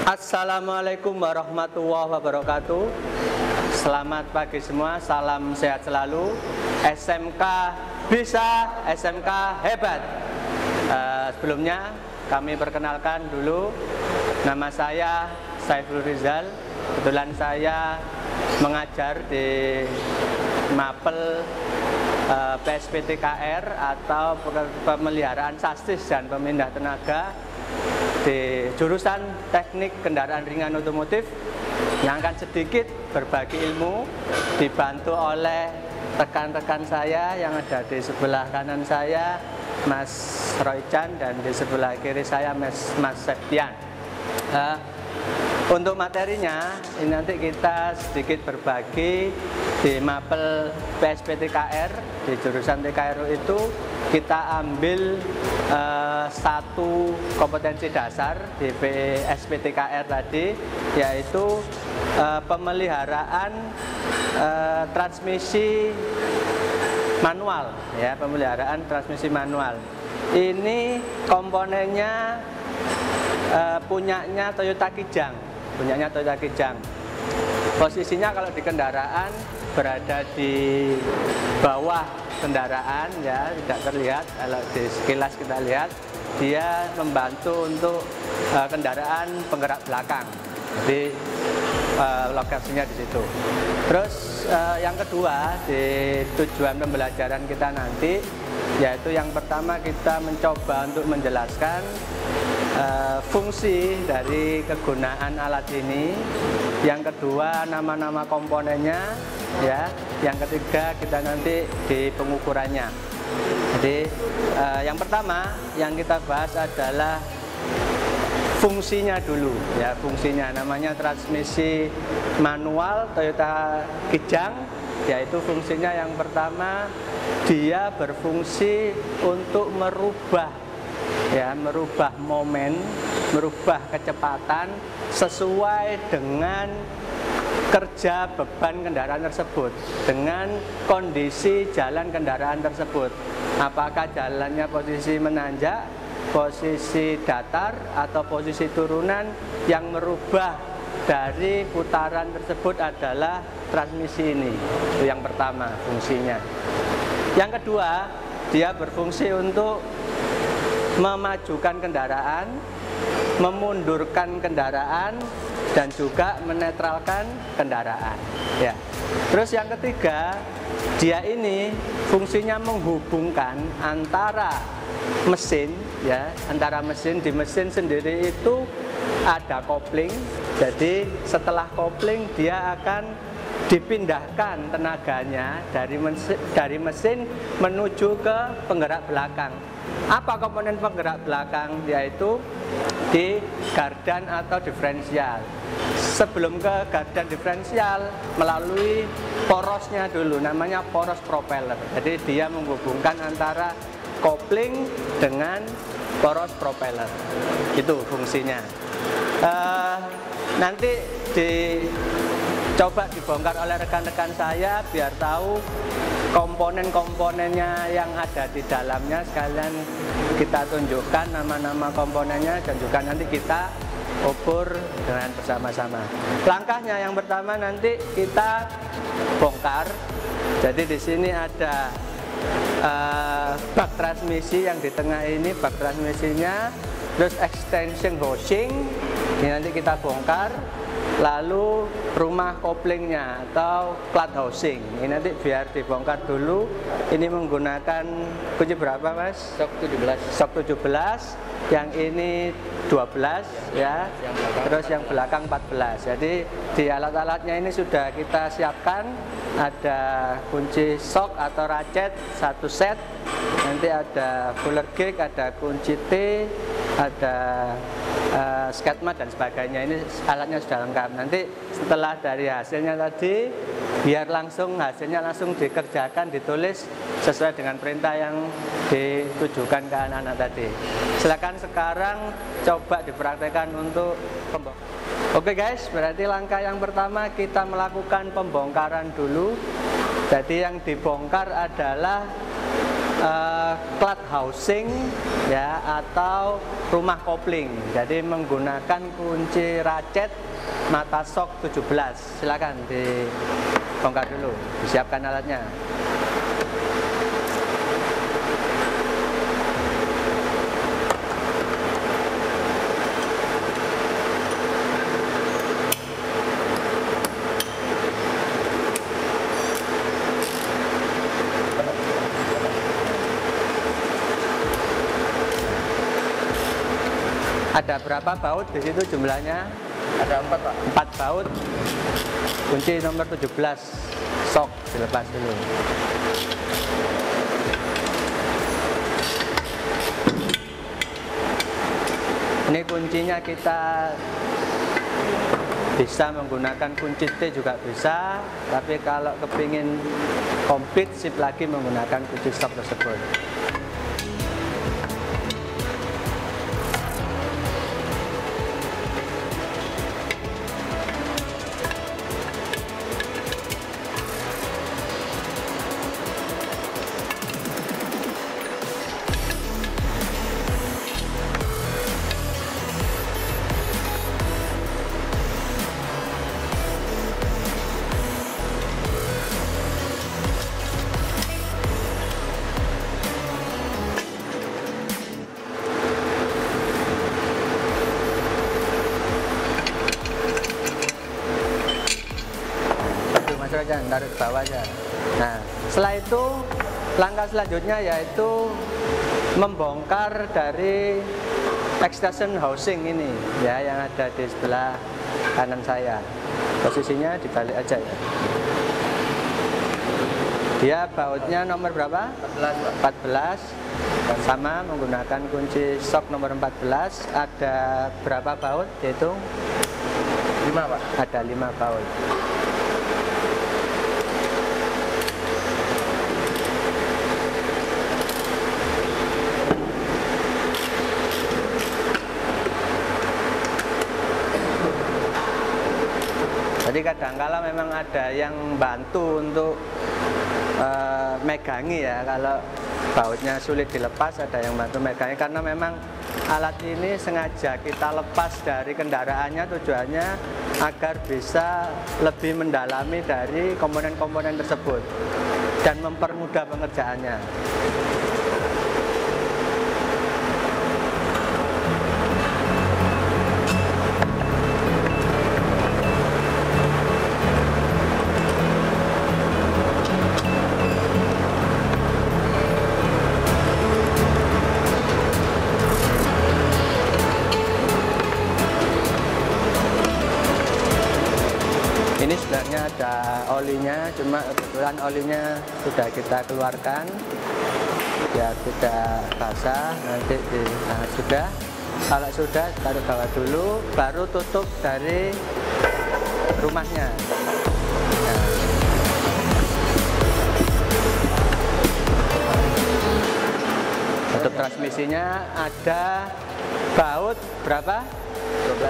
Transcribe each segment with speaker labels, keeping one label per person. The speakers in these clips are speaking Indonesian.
Speaker 1: Assalamualaikum warahmatullahi wabarakatuh. Selamat pagi semua, salam sehat selalu. SMK bisa, SMK hebat. Sebelumnya kami perkenalkan dulu, nama saya Saiful Rizal. Kebetulan saya mengajar di Mapel PSPTKR atau pemeliharaan sasis dan pemindah tenaga di jurusan teknik kendaraan ringan otomotif, yang akan sedikit berbagi ilmu dibantu oleh rekan-rekan saya yang ada di sebelah kanan saya, Mas Roychan, dan di sebelah kiri saya Mas Septian. Untuk materinya ini nanti kita sedikit berbagi di Mapel PSPTKR. Di jurusan TKRU itu kita ambil satu kompetensi dasar di PSPTKR tadi, yaitu pemeliharaan transmisi manual, ya, pemeliharaan transmisi manual. Ini komponennya punyanya Toyota Kijang. Posisinya kalau di kendaraan berada di bawah kendaraan, ya, tidak terlihat. Kalau di sekilas kita lihat, dia membantu untuk kendaraan penggerak belakang. Jadi lokasinya di situ. Terus yang kedua, di tujuan pembelajaran kita nanti, yaitu yang pertama kita mencoba untuk menjelaskan fungsi dari kegunaan alat ini. Yang kedua, nama-nama komponennya, ya. Yang ketiga, kita nanti di pengukurannya. Jadi yang pertama yang kita bahas adalah fungsinya dulu, ya. Fungsinya namanya transmisi manual Toyota Kijang, yaitu fungsinya yang pertama, dia berfungsi untuk merubah momen, merubah kecepatan sesuai dengan kerja beban kendaraan tersebut, dengan kondisi jalan kendaraan tersebut. Apakah jalannya posisi menanjak, posisi datar, atau posisi turunan. Yang merubah dari putaran tersebut adalah transmisi ini. Itu yang pertama fungsinya. Yang kedua, dia berfungsi untuk memajukan kendaraan, memundurkan kendaraan, dan juga menetralkan kendaraan, ya. Terus yang ketiga, dia ini fungsinya menghubungkan antara mesin, ya, antara mesin. Di mesin sendiri itu ada kopling. Jadi setelah kopling dia akan dipindahkan tenaganya dari mesin menuju ke penggerak belakang. Apa komponen penggerak belakang? Yaitu di gardan atau diferensial. Sebelum ke gardan diferensial, melalui porosnya dulu, namanya poros propeller. Jadi dia menghubungkan antara kopling dengan poros propeller. Itu fungsinya. Nanti coba dibongkar oleh rekan-rekan saya biar tahu komponen-komponennya yang ada di dalamnya. Sekalian kita tunjukkan nama-nama komponennya dan juga nanti kita ukur dengan bersama-sama. Langkahnya yang pertama nanti kita bongkar. Jadi di sini ada bak transmisi yang di tengah ini, bak transmisinya, terus extension housing ini nanti kita bongkar. Lalu rumah koplingnya atau plat housing ini nanti biar dibongkar dulu. Ini menggunakan kunci berapa, Mas? Sok 17. Yang ini 12, ya. Terus yang belakang 14. Jadi di alat-alatnya ini sudah kita siapkan. Ada kunci sok atau ratchet 1 set. Nanti ada fuller gauge, ada kunci T, ada skatmat dan sebagainya. Ini alatnya sudah lengkap. Nanti setelah dari hasilnya tadi, biar langsung hasilnya langsung dikerjakan, ditulis sesuai dengan perintah yang ditujukan ke anak-anak tadi. Silakan sekarang coba dipraktekkan untuk pembongkaran. Oke guys, berarti langkah yang pertama kita melakukan pembongkaran dulu. Jadi yang dibongkar adalah clutch housing ya, atau rumah kopling. Jadi menggunakan kunci ratchet mata sok 17. Silakan dibongkar dulu, disiapkan alatnya. Ada berapa baut di situ jumlahnya?
Speaker 2: Ada 4, Pak.
Speaker 1: 4 baut. Kunci nomor 17 sok dilepas dulu. Ini kuncinya kita bisa menggunakan kunci T juga bisa, tapi kalau kepingin komplit sip lagi menggunakan kunci sok tersebut. Aja, taruh ke bawah aja. Nah, setelah itu langkah selanjutnya yaitu membongkar dari extension housing ini ya, yang ada di sebelah kanan saya. Posisinya dibalik aja ya. Dia bautnya nomor berapa? 14. Sama menggunakan kunci sok nomor 14. Ada berapa baut? Dihitung
Speaker 2: 5, Pak.
Speaker 1: Ada 5 baut. Jadi kadang-kala memang ada yang bantu untuk megangi ya, kalau bautnya sulit dilepas ada yang bantu megangi, karena memang alat ini sengaja kita lepas dari kendaraannya, tujuannya agar bisa lebih mendalami dari komponen-komponen tersebut dan mempermudah pengerjaannya. Ini sebenarnya ada olinya, cuma kebetulan olinya sudah kita keluarkan biar tidak basah. Nanti sudah, kalau sudah taruh bawah dulu, baru tutup dari rumahnya. Nah. Untuk transmisinya ada baut berapa?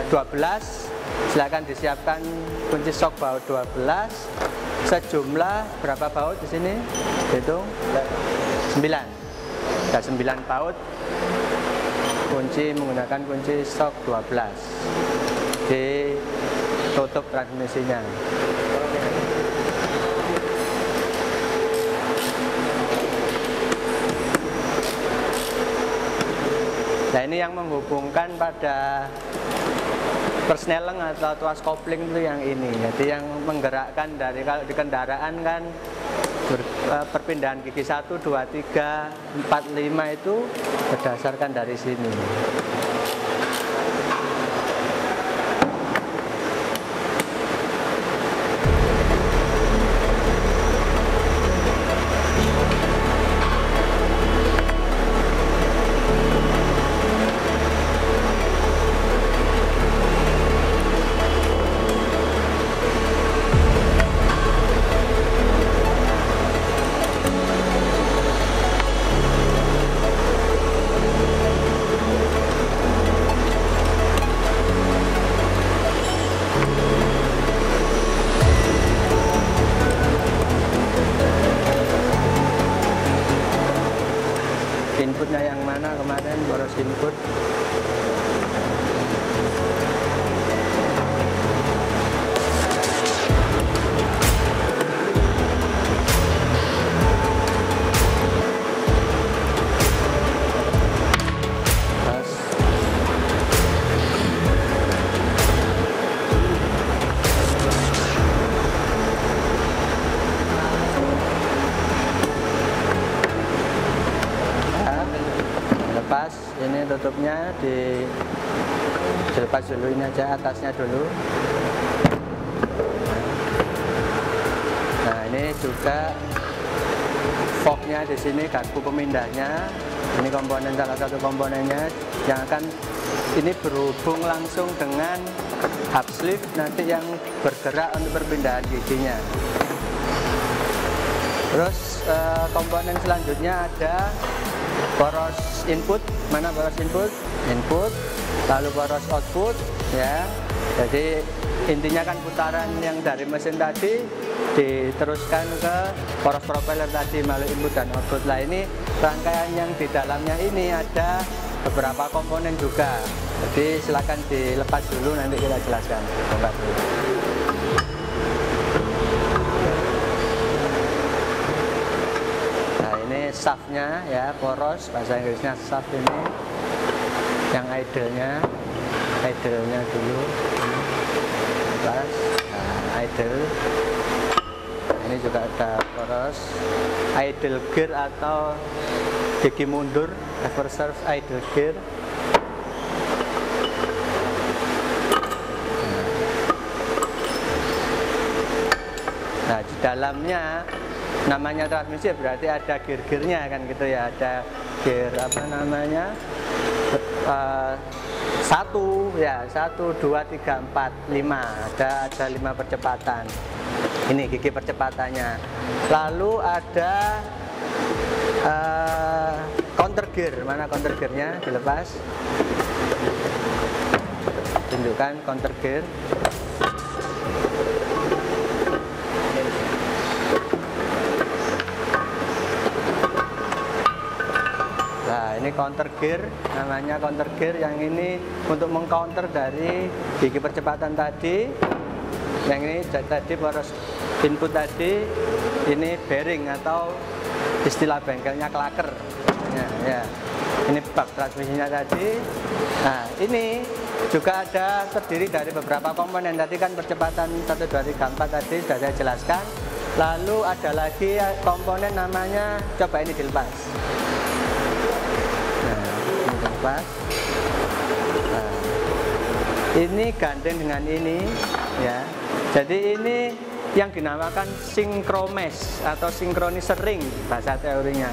Speaker 1: 12. Silakan disiapkan kunci sok baut 12. Sejumlah berapa baut di sini? Hitung 9. Ada 9 baut. Kunci menggunakan kunci sok 12. Ditutup transmisinya. Nah, ini yang menghubungkan pada persneleng atau tuas kopling itu yang ini. Jadi yang menggerakkan dari, kalau di kendaraan kan perpindahan gigi 1, 2, 3, 4, 5 itu berdasarkan dari sini. inputnya yang mana kemarin, boros input. Ini tutupnya dilepas dulu, ini aja atasnya dulu. Nah, ini juga forknya di sini, garpu pemindahnya. Ini komponen, salah satu komponennya yang akan ini berhubung langsung dengan hub sleeve nanti yang bergerak untuk perpindahan giginya. Terus komponen selanjutnya ada poros input. Mana poros input? Input, lalu poros output, ya. Jadi intinya kan putaran yang dari mesin tadi diteruskan ke poros propeller tadi melalui input dan output. Lah ini rangkaian yang di dalamnya ini ada beberapa komponen juga. Jadi silakan dilepas dulu, nanti kita jelaskan. Bongkar dulu. Shaftnya ya, poros, bahasa Inggrisnya shaft ini, yang idle-nya dulu, pas, nah, idle. Ini juga ada poros, idle gear atau gigi mundur, ever serve idle gear. Nah, di dalamnya namanya transmisi berarti ada gear-gearnya kan gitu ya, ada gear apa namanya 1 ya, 1, 2, 3, 4, 5, ada 5 percepatan. Ini gigi percepatannya. Lalu ada counter gear, mana counter gearnya, dilepas, tunjukkan counter gear. Ini counter gear, namanya counter gear. Yang ini untuk mengcounter dari gigi percepatan tadi. Yang ini tadi poros input tadi, ini bearing atau istilah bengkelnya klaker. Ya. Ini bak transmisinya tadi. Nah, ini juga ada terdiri dari beberapa komponen. Tadi kan percepatan 1, 2, 3, 4 tadi sudah saya jelaskan. Lalu ada lagi komponen namanya, coba ini dilepas. Nah, ini gandeng dengan ini ya. Jadi ini yang dinamakan synchromess atau synchronous ring bahasa teorinya.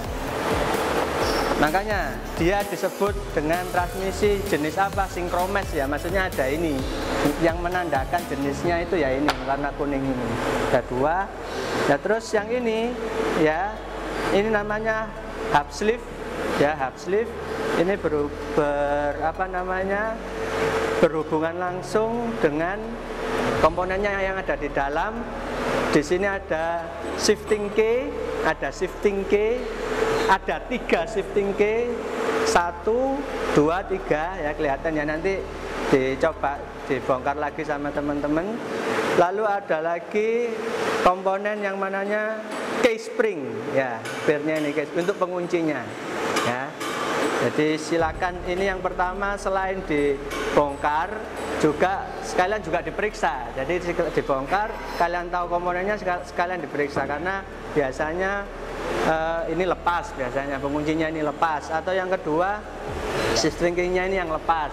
Speaker 1: Makanya dia disebut dengan transmisi jenis apa? Synchromess ya. Maksudnya ada ini yang menandakan jenisnya itu ya, ini warna kuning ini. Ada 2. Ya, terus yang ini ya, ini namanya hub sleeve ya, hub sleeve. Ini berhubungan langsung dengan komponennya yang ada di dalam. Di sini ada shifting key, ada 3 shifting key, 1, 2, 3 ya, kelihatan ya, nanti dicoba dibongkar lagi sama teman-teman. Lalu ada lagi komponen yang mananya key spring ya, spare-nya ini untuk penguncinya ya. Jadi silakan, ini yang pertama selain dibongkar juga sekalian juga diperiksa. Jadi dibongkar, kalian tahu komponennya, sekalian diperiksa karena biasanya ini lepas, biasanya penguncinya ini lepas, atau yang kedua stringnya ini yang lepas.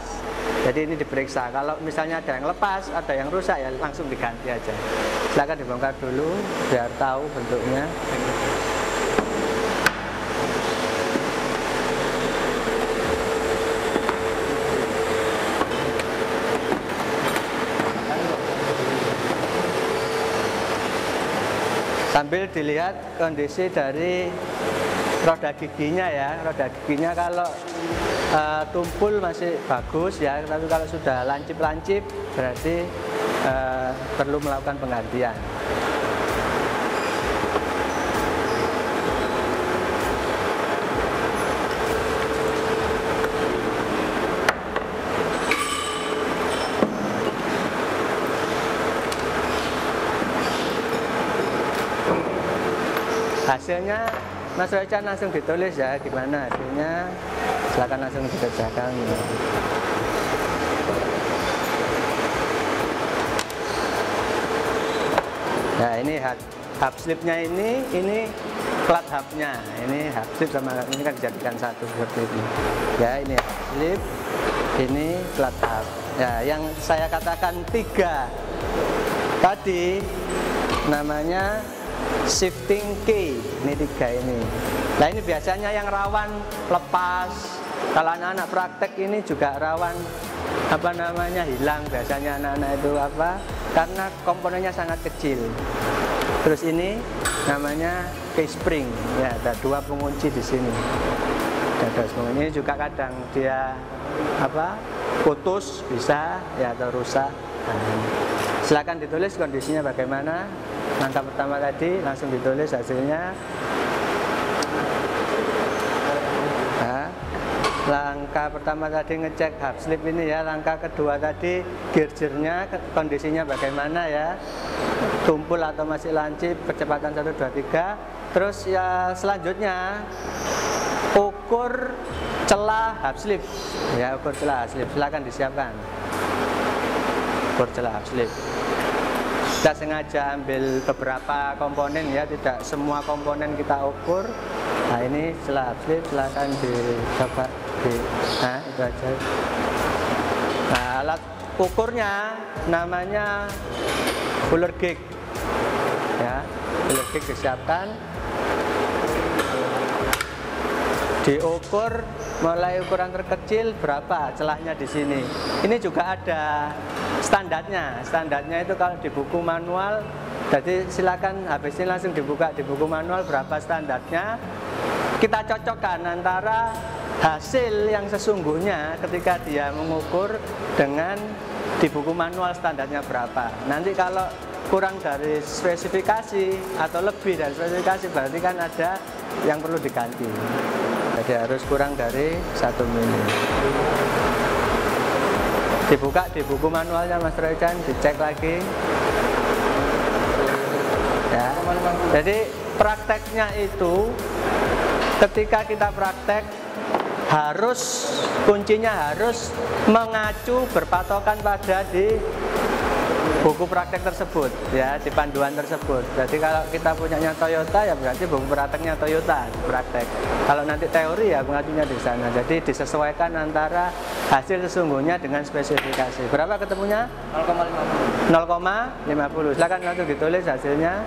Speaker 1: Jadi ini diperiksa. Kalau misalnya ada yang lepas, ada yang rusak ya langsung diganti aja. Silakan dibongkar dulu biar tahu bentuknya. Sambil dilihat kondisi dari roda giginya ya. Roda giginya kalau tumpul masih bagus ya, tapi kalau sudah lancip-lancip berarti perlu melakukan penggantian. hasilnya Mas Roycan langsung ditulis ya, gimana hasilnya, silakan langsung dikerjakan. Nah ini hub slipnya ini plat hubnya, ini hub slip sama ini kan dijadikan satu seperti ini. Ya ini hub slip, ini plat hub. Ya yang saya katakan 3 tadi namanya shifting key, ini 3 ini. Nah ini biasanya yang rawan lepas. Kalau anak-anak praktek ini juga rawan apa namanya hilang biasanya anak-anak itu apa? Karena komponennya sangat kecil. Terus ini namanya key spring, ya ada 2 pengunci di sini. Ada 2 pengunci. Ini juga kadang dia apa? Putus bisa ya atau rusak. Silakan ditulis kondisinya bagaimana. Langkah pertama tadi langsung ditulis hasilnya. Langkah pertama tadi ngecek hub slip ini ya. Langkah kedua tadi gaugernya kondisinya bagaimana ya, tumpul atau masih lancip, kecepatan 1, 2, 3. Terus ya selanjutnya ukur celah hub slip ya, ukur celah hub slip silakan disiapkan. Ukur celah hub slip. Kita sengaja ambil beberapa komponen ya, tidak semua komponen kita ukur. Nah ini celah hub slip silakan dicoba. Nah itu aja. Nah alat ukurnya namanya fuller gauge ya, fuller gauge disiapkan, diukur mulai ukuran terkecil berapa celahnya di sini. Ini juga ada standarnya. Standarnya itu kalau di buku manual, jadi silakan habis ini langsung dibuka di buku manual berapa standarnya. Kita cocokkan antara hasil yang sesungguhnya ketika dia mengukur dengan di buku manual standarnya berapa. Nanti kalau kurang dari spesifikasi atau lebih dari spesifikasi berarti kan ada yang perlu diganti. Jadi harus kurang dari 1 mili. Dibuka di buku manualnya Mas Roycan, dicek lagi. Ya. Jadi prakteknya itu ketika kita praktek harus kuncinya harus mengacu berpatokan pada di buku praktek tersebut ya, di panduan tersebut. Jadi kalau kita punyanya Toyota ya berarti buku prakteknya Toyota praktek. Kalau nanti teori ya mengacunya di sana. Jadi disesuaikan antara hasil sesungguhnya dengan spesifikasi. Berapa ketemunya? 0,50. 0,50. Silakan langsung ditulis hasilnya.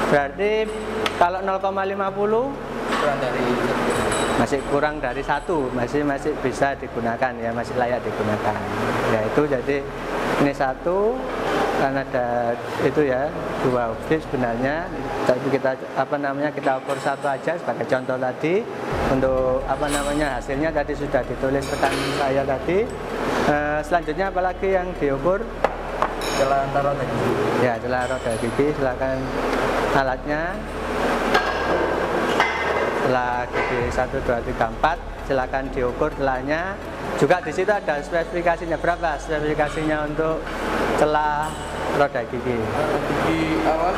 Speaker 1: Berarti kalau 0,50
Speaker 2: kurang dari
Speaker 1: masih kurang dari 1, masih bisa digunakan ya, masih layak digunakan. Ya itu jadi ini 1 karena ada itu ya 2 opsi sebenarnya. Tapi kita apa namanya kita ukur 1 aja sebagai contoh tadi. Untuk apa namanya hasilnya tadi sudah ditulis rekan saya tadi. Selanjutnya apalagi yang diukur?
Speaker 2: celah antara roda gigi.
Speaker 1: Ya celah roda gigi, silakan alatnya. Celah gigi 1, 2, 3, 4 silakan diukur celahnya. Juga di situ ada spesifikasinya, berapa spesifikasinya untuk celah roda gigi.
Speaker 2: Gigi awal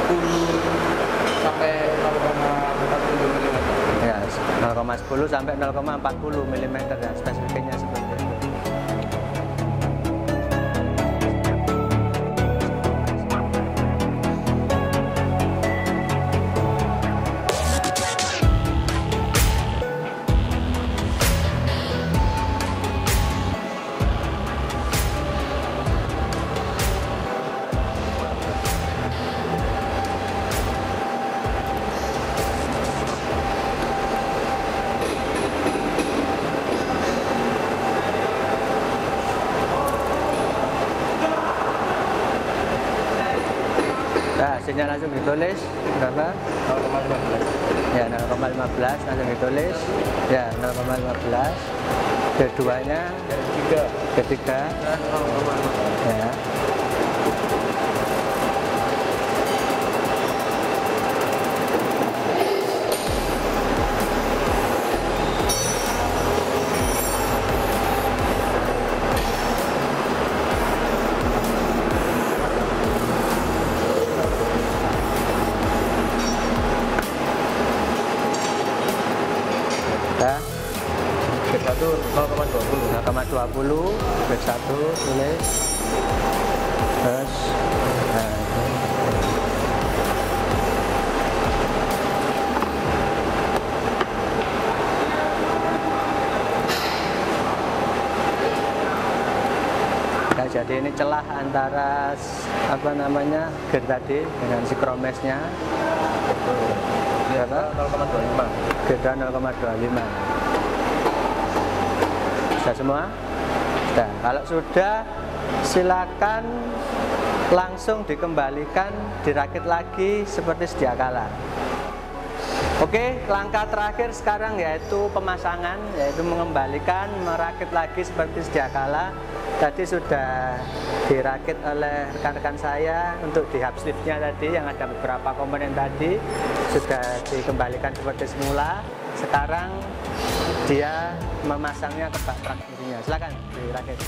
Speaker 2: 10 sampai 0,40 mm.
Speaker 1: Ya, 0,10 sampai 0,40 mm ya, spesifikasinya seperti itu. Hasilnya langsung ditulis berapa?
Speaker 2: 0,15.
Speaker 1: Ya 0,15 langsung ditulis. Ya 0,15. Keduanya ketiga. Ya. 0,20 break 1 tulis terus nah, nah, jadi ini celah antara apa namanya gear tadi dengan sikromesnya berapa?
Speaker 2: 0,25.
Speaker 1: Gear 0,25. Sudah semua? Sudah. Kalau sudah, silakan langsung dikembalikan, dirakit lagi seperti sedia kala. Oke, langkah terakhir sekarang yaitu pemasangan, yaitu mengembalikan, merakit lagi seperti sedia kala. Tadi sudah dirakit oleh rekan-rekan saya untuk di hub sleeve-nya tadi yang ada beberapa komponen tadi sudah dikembalikan seperti semula. Sekarang dia memasangnya ke bak transmisinya. Silakan dirakit.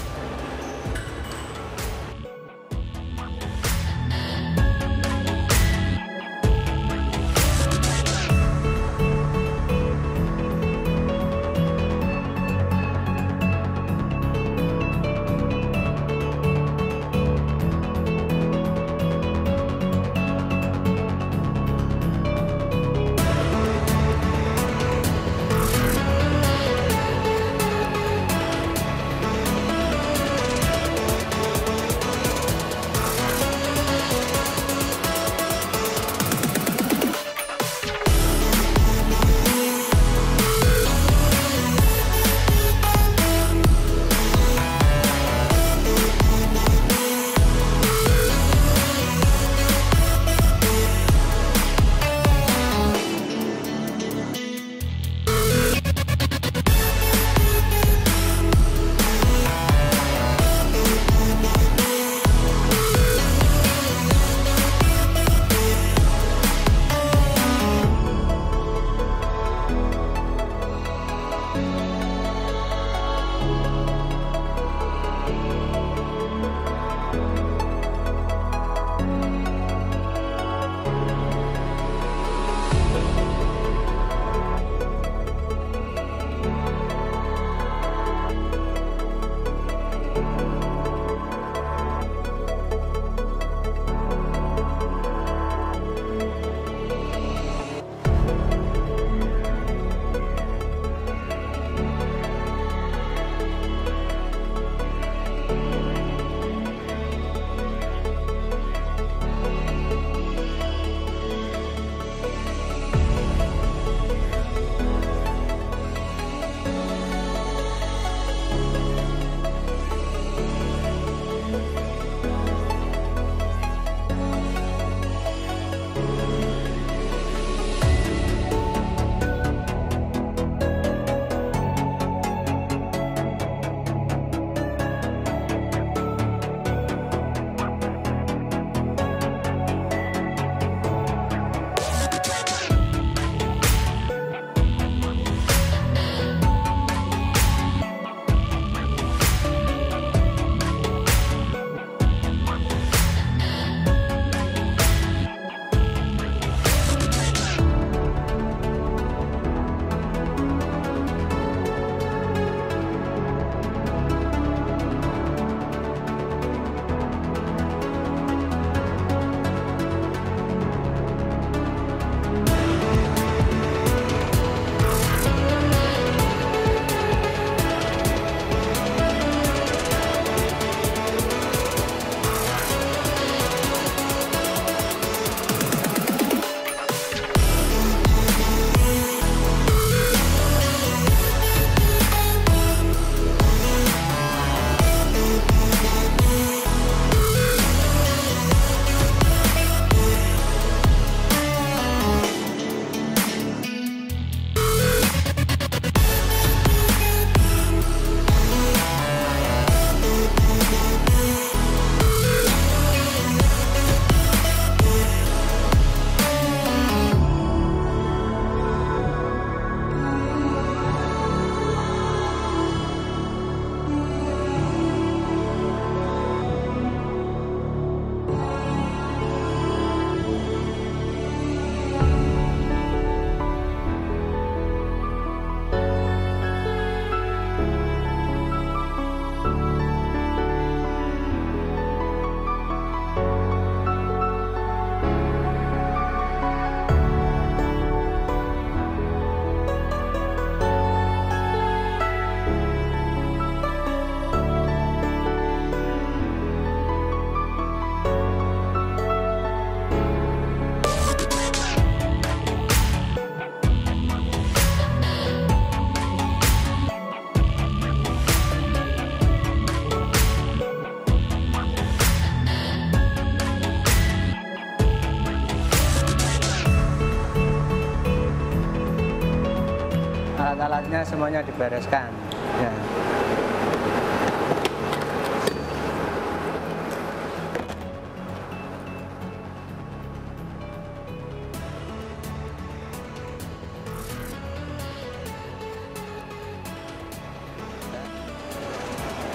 Speaker 1: alat-alatnya semuanya dibereskan ya.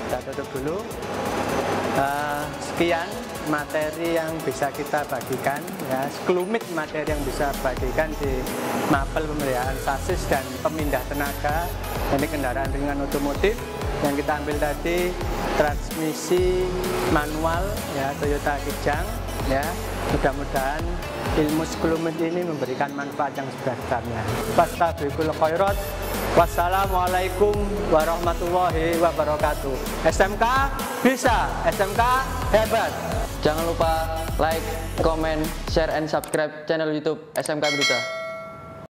Speaker 1: Kita tutup dulu. Sekian materi yang bisa kita bagikan ya, sekelumit materi yang bisa bagikan di mapel pemeliharaan sasis dan pemindah tenaga ini kendaraan ringan otomotif. Yang kita ambil tadi transmisi manual ya, Toyota Kijang ya. Mudah-mudahan ilmu sekelumit ini memberikan manfaat yang sebesar-besarnya. Fastabiqul khairat. Wassalamualaikum warahmatullahi wabarakatuh. SMK bisa, SMK hebat.
Speaker 3: Jangan lupa like, comment, share, and subscribe channel YouTube SMK Berita.